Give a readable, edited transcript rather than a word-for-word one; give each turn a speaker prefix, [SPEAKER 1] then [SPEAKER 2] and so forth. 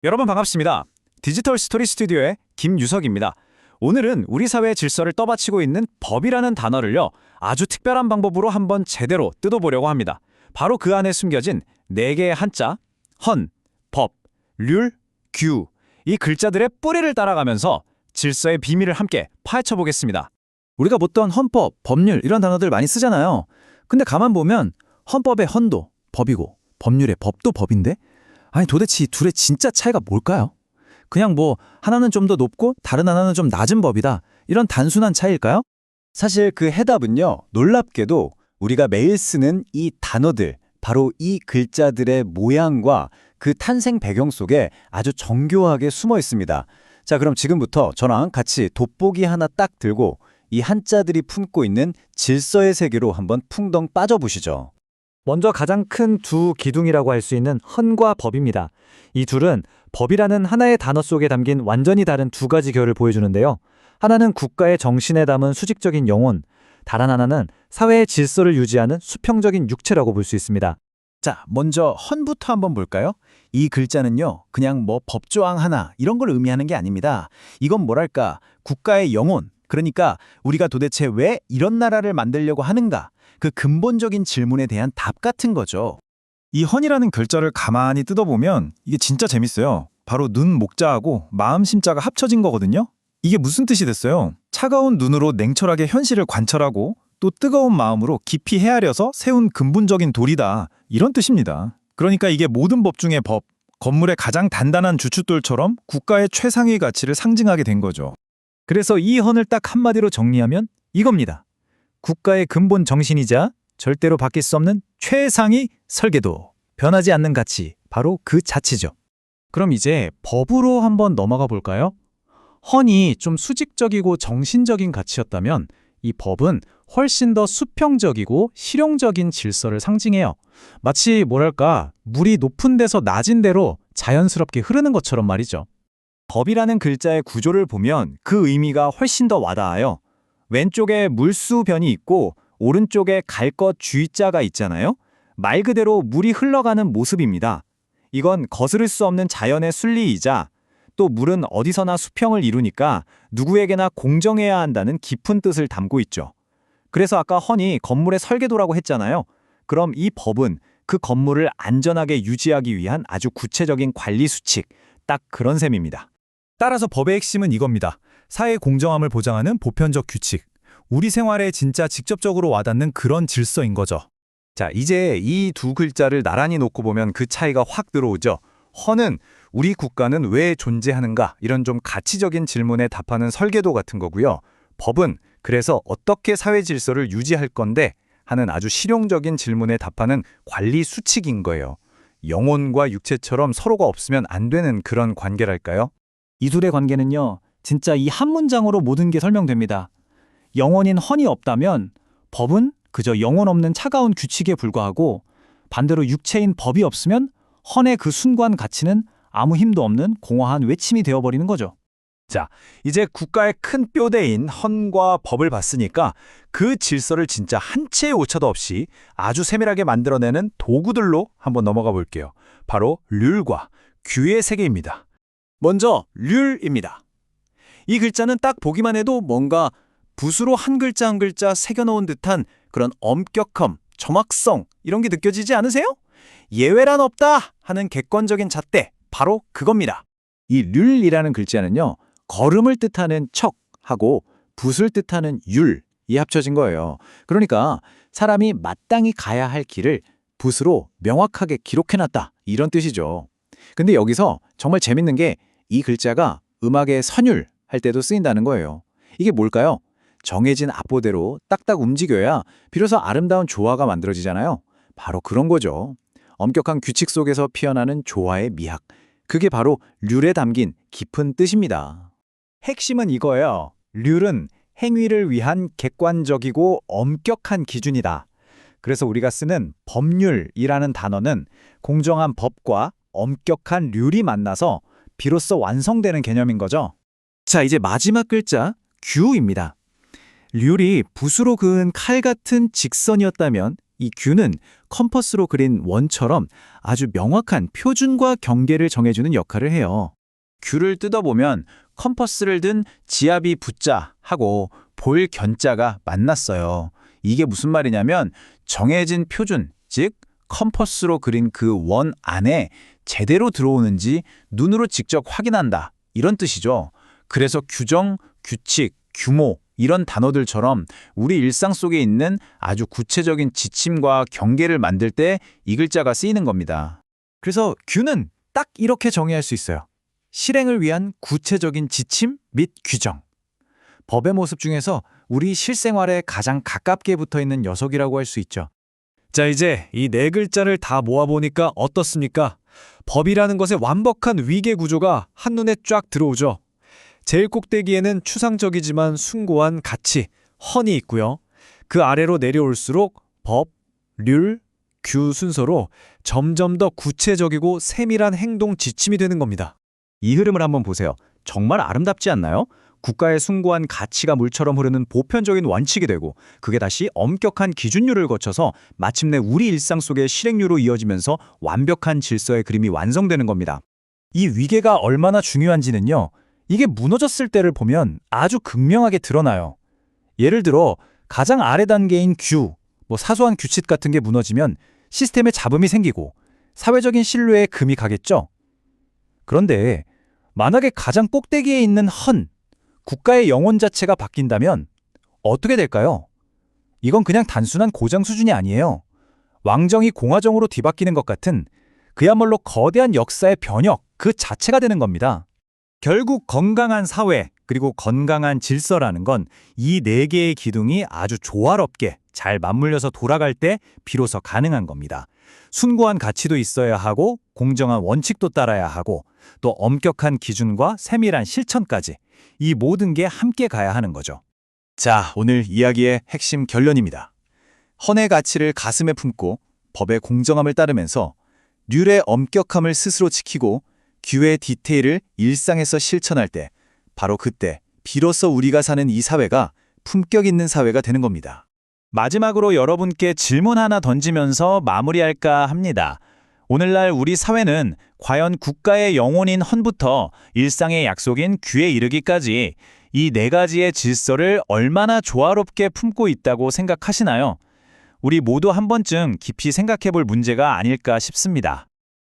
[SPEAKER 1] 여러분 반갑습니다. 디지털 스토리 스튜디오의 김유석입니다. 오늘은 우리 사회의 질서를 떠받치고 있는 법이라는 단어를요, 아주 특별한 방법으로 한번 제대로 뜯어보려고 합니다. 바로 그 안에 숨겨진 4개의 한자, 헌, 법, 률, 규, 이 글자들의 뿌리를 따라가면서 질서의 비밀을 함께 파헤쳐 보겠습니다.
[SPEAKER 2] 우리가 보통 헌법, 법률 이런 단어들 많이 쓰잖아요. 근데 가만 보면 헌법의 헌도 법이고 법률의 법도 법인데 아니 도대체 이 둘의 진짜 차이가 뭘까요? 그냥 뭐 하나는 좀 더 높고 다른 하나는 좀 낮은 법이다. 이런 단순한 차이일까요?
[SPEAKER 3] 사실 그 해답은요, 놀랍게도 우리가 매일 쓰는 이 단어들, 바로 이 글자들의 모양과 그 탄생 배경 속에 아주 정교하게 숨어 있습니다. 자, 그럼 지금부터 저랑 같이 돋보기 하나 딱 들고 이 한자들이 품고 있는 질서의 세계로 한번 풍덩 빠져보시죠.
[SPEAKER 1] 먼저 가장 큰 두 기둥이라고 할 수 있는 헌과 법입니다. 이 둘은 법이라는 하나의 단어 속에 담긴 완전히 다른 두 가지 결을 보여주는데요. 하나는 국가의 정신에 담은 수직적인 영혼, 다른 하나는 사회의 질서를 유지하는 수평적인 육체라고 볼 수 있습니다.
[SPEAKER 3] 자, 먼저 헌부터 한번 볼까요? 이 글자는요, 그냥 뭐 법조항 하나 이런 걸 의미하는 게 아닙니다. 이건 뭐랄까, 국가의 영혼, 그러니까 우리가 도대체 왜 이런 나라를 만들려고 하는가, 그 근본적인 질문에 대한 답 같은 거죠.
[SPEAKER 4] 이 헌이라는 글자를 가만히 뜯어보면 이게 진짜 재밌어요. 바로 눈 목자하고 마음 심자가 합쳐진 거거든요. 이게 무슨 뜻이 됐어요? 차가운 눈으로 냉철하게 현실을 관찰하고 또 뜨거운 마음으로 깊이 헤아려서 세운 근본적인 도리다. 이런 뜻입니다. 그러니까 이게 모든 법 중의 법, 건물의 가장 단단한 주춧돌처럼 국가의 최상위 가치를 상징하게 된 거죠.
[SPEAKER 2] 그래서 이 헌을 딱 한마디로 정리하면 이겁니다. 국가의 근본 정신이자 절대로 바뀔 수 없는 최상위 설계도, 변하지 않는 가치, 바로 그 자체죠.
[SPEAKER 1] 그럼 이제 법으로 한번 넘어가 볼까요? 헌이 좀 수직적이고 정신적인 가치였다면 이 법은 훨씬 더 수평적이고 실용적인 질서를 상징해요. 마치 뭐랄까, 물이 높은 데서 낮은 데로 자연스럽게 흐르는 것처럼 말이죠.
[SPEAKER 3] 법이라는 글자의 구조를 보면 그 의미가 훨씬 더 와닿아요. 왼쪽에 물수변이 있고 오른쪽에 갈 것 주의자가 있잖아요. 말 그대로 물이 흘러가는 모습입니다. 이건 거스를 수 없는 자연의 순리이자 또 물은 어디서나 수평을 이루니까 누구에게나 공정해야 한다는 깊은 뜻을 담고 있죠. 그래서 아까 헌이 건물의 설계도라고 했잖아요. 그럼 이 법은 그 건물을 안전하게 유지하기 위한 아주 구체적인 관리 수칙, 딱 그런 셈입니다.
[SPEAKER 4] 따라서 법의 핵심은 이겁니다. 사회 공정함을 보장하는 보편적 규칙. 우리 생활에 진짜 직접적으로 와닿는 그런 질서인 거죠.
[SPEAKER 3] 자, 이제 이 두 글자를 나란히 놓고 보면 그 차이가 확 들어오죠. 헌은 우리 국가는 왜 존재하는가, 이런 좀 가치적인 질문에 답하는 설계도 같은 거고요. 법은 그래서 어떻게 사회 질서를 유지할 건데 하는 아주 실용적인 질문에 답하는 관리 수칙인 거예요. 영혼과 육체처럼 서로가 없으면 안 되는 그런 관계랄까요?
[SPEAKER 2] 이 둘의 관계는요, 진짜 이 한 문장으로 모든 게 설명됩니다. 영혼인 헌이 없다면 법은 그저 영혼 없는 차가운 규칙에 불과하고, 반대로 육체인 법이 없으면 헌의 그 순수한 가치는 아무 힘도 없는 공허한 외침이 되어버리는 거죠.
[SPEAKER 3] 자, 이제 국가의 큰 뼈대인 헌과 법을 봤으니까 그 질서를 진짜 한 채의 오차도 없이 아주 세밀하게 만들어내는 도구들로 한번 넘어가 볼게요. 바로 률과 규의 세계입니다. 먼저 률입니다. 이 글자는 딱 보기만 해도 뭔가 붓으로 한 글자 한 글자 새겨놓은 듯한 그런 엄격함, 정확성 이런 게 느껴지지 않으세요? 예외란 없다 하는 객관적인 잣대, 바로 그겁니다. 이 률이라는 글자는요, 걸음을 뜻하는 척하고 붓을 뜻하는 율이 합쳐진 거예요. 그러니까 사람이 마땅히 가야 할 길을 붓으로 명확하게 기록해놨다, 이런 뜻이죠. 근데 여기서 정말 재밌는 게 이 글자가 음악의 선율 할 때도 쓰인다는 거예요. 이게 뭘까요? 정해진 악보대로 딱딱 움직여야 비로소 아름다운 조화가 만들어지잖아요. 바로 그런 거죠. 엄격한 규칙 속에서 피어나는 조화의 미학. 그게 바로 률에 담긴 깊은 뜻입니다. 핵심은 이거예요. 률은 행위를 위한 객관적이고 엄격한 기준이다. 그래서 우리가 쓰는 법률이라는 단어는 공정한 법과 엄격한 률이 만나서 비로소 완성되는 개념인 거죠. 자, 이제 마지막 글자, 규입니다. 률이 붓으로 그은 칼 같은 직선이었다면
[SPEAKER 1] 이 규는 컴퍼스로 그린 원처럼 아주 명확한 표준과 경계를 정해주는 역할을 해요. 규를 뜯어보면 컴퍼스를 든 지압이 붙자 하고 볼 견자가 만났어요. 이게 무슨 말이냐면 정해진 표준, 즉 컴퍼스로 그린 그 원 안에 제대로 들어오는지 눈으로 직접 확인한다. 이런 뜻이죠. 그래서 규정, 규칙, 규모 이런 단어들처럼 우리 일상 속에 있는 아주 구체적인 지침과 경계를 만들 때 이 글자가 쓰이는 겁니다. 그래서 규는 딱 이렇게 정의할 수 있어요. 실행을 위한 구체적인 지침 및 규정. 법의 모습 중에서 우리 실생활에 가장 가깝게 붙어 있는 녀석이라고 할 수 있죠.
[SPEAKER 5] 자, 이제 이 네 글자를 다 모아보니까 어떻습니까? 법이라는 것의 완벽한 위계 구조가 한눈에 쫙 들어오죠. 제일 꼭대기에는 추상적이지만 숭고한 가치, 헌이 있고요. 그 아래로 내려올수록 법, 률, 규 순서로 점점 더 구체적이고 세밀한 행동 지침이 되는 겁니다.
[SPEAKER 1] 이 흐름을 한번 보세요. 정말 아름답지 않나요? 국가의 숭고한 가치가 물처럼 흐르는 보편적인 원칙이 되고 그게 다시 엄격한 기준율을 거쳐서 마침내 우리 일상 속의 실행률로 이어지면서 완벽한 질서의 그림이 완성되는 겁니다. 이 위계가 얼마나 중요한지는요. 이게 무너졌을 때를 보면 아주 극명하게 드러나요. 예를 들어 가장 아래 단계인 규, 사소한 규칙 같은 게 무너지면 시스템에 잡음이 생기고 사회적인 신뢰에 금이 가겠죠. 그런데 만약에 가장 꼭대기에 있는 헌, 국가의 영혼 자체가 바뀐다면 어떻게 될까요? 이건 그냥 단순한 고장 수준이 아니에요. 왕정이 공화정으로 뒤바뀌는 것 같은 그야말로 거대한 역사의 변혁 그 자체가 되는 겁니다. 결국 건강한 사회 그리고 건강한 질서라는 건 이 네 개의 기둥이 아주 조화롭게 잘 맞물려서 돌아갈 때 비로소 가능한 겁니다. 숭고한 가치도 있어야 하고 공정한 원칙도 따라야 하고 또 엄격한 기준과 세밀한 실천까지 이 모든 게 함께 가야 하는 거죠. 자, 오늘 이야기의 핵심 결론입니다. 헌의 가치를 가슴에 품고 법의 공정함을 따르면서 률의 엄격함을 스스로 지키고 규의 디테일을 일상에서 실천할 때 바로 그때 비로소 우리가 사는 이 사회가 품격 있는 사회가 되는 겁니다. 마지막으로 여러분께 질문 하나 던지면서 마무리할까 합니다. 오늘날 우리 사회는 과연 국가의 영혼인 헌부터 일상의 약속인 규에 이르기까지 이 네 가지의 질서를 얼마나 조화롭게 품고 있다고 생각하시나요? 우리 모두 한 번쯤 깊이 생각해 볼 문제가 아닐까 싶습니다.